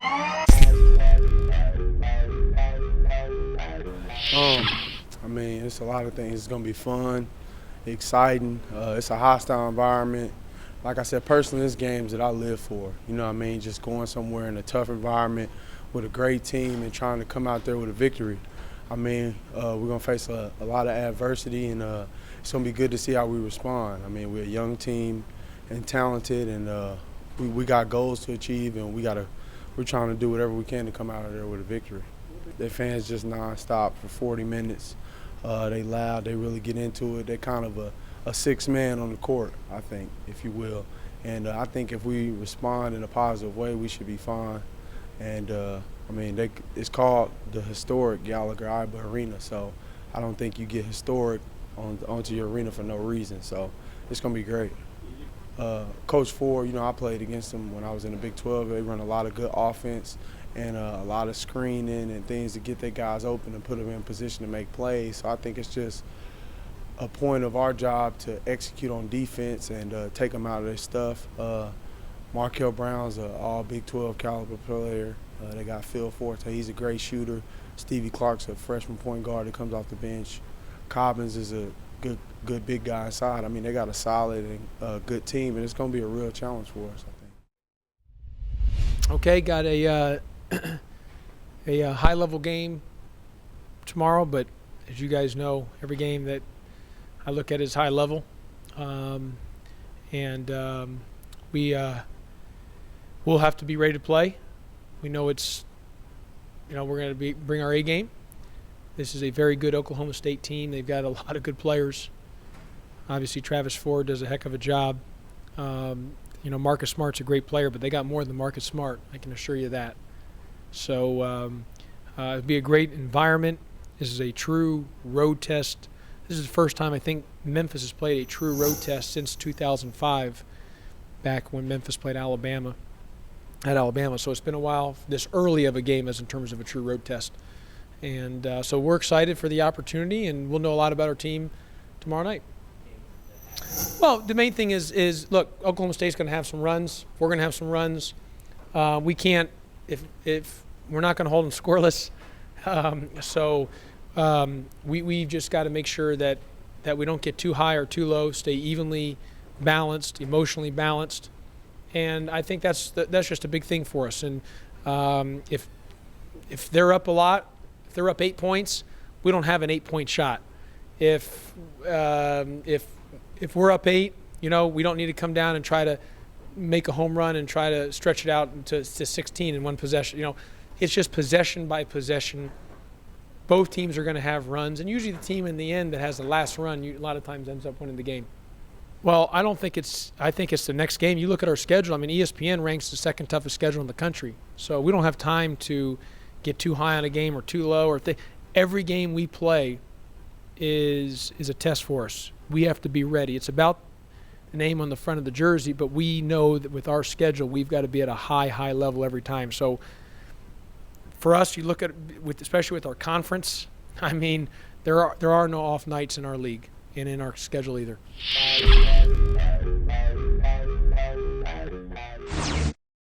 I mean, it's a lot of things. It's going to be fun, exciting. It's a hostile environment. Like I said, personally, it's games that I live for. You know what I mean? Just going somewhere in a tough environment with a great team and trying to come out there with a victory. I mean, we're going to face a lot of adversity, and it's going to be good to see how we respond. I mean, we're a young team and talented, and we got goals to achieve, and we're trying to do whatever we can to come out of there with a victory. Their fans just nonstop for 40 minutes. They loud. They really get into it. They're kind of a sixth man on the court, I think, if you will. And I think if we respond in a positive way, we should be fine. And, I mean, it's called the historic Gallagher-Iba Arena, so I don't think you get historic onto your arena for no reason. So it's going to be great. Coach Ford, you know, I played against him when I was in the Big 12. They run a lot of good offense and a lot of screening and things to get their guys open and put them in position to make plays. So I think it's just a point of our job to execute on defense and take them out of their stuff. Markel Brown's an all Big 12 caliber player. They got Phil Forte. He's a great shooter. Stevie Clark's a freshman point guard that comes off the bench. Cobbins is a good big guy inside. I mean, they got a solid and good team, and it's going to be a real challenge for us, I think. Okay, got a high-level game tomorrow, but as you guys know, every game that I look at is high level, we'll have to be ready to play. We know we're going to bring our A game. This is a very good Oklahoma State team. They've got a lot of good players. Obviously, Travis Ford does a heck of a job. Marcus Smart's a great player, but they got more than Marcus Smart. I can assure you that. So it'll be a great environment. This is a true road test. This is the first time I think Memphis has played a true road test since 2005, back when Memphis played Alabama. So it's been a while this early of a game as in terms of a true road test. And so we're excited for the opportunity, and we'll know a lot about our team tomorrow night. Well, the main thing is look, Oklahoma State's going to have some runs. We're going to have some runs. We can't if we're not going to hold them scoreless. We've just got to make sure that we don't get too high or too low, stay evenly balanced, emotionally balanced. And I think that's just a big thing for us. And if they're up a lot, if they're up 8 points, we don't have an 8-point shot. If we're up 8, we don't need to come down and try to make a home run and try to stretch it out to 16 in one possession. It's just possession by possession. Both teams are going to have runs, and usually the team in the end that has the last run a lot of times ends up winning the game. Well, I think it's the next game. You look at our schedule. I mean, ESPN ranks the second toughest schedule in the country. So we don't have time to get too high on a game or too low. Every game we play is a test for us. We have to be ready. It's about the name on the front of the jersey, but we know that with our schedule, we've got to be at a high level every time. So for us, you look at especially with our conference. I mean, there are no off nights in our league and in our schedule either.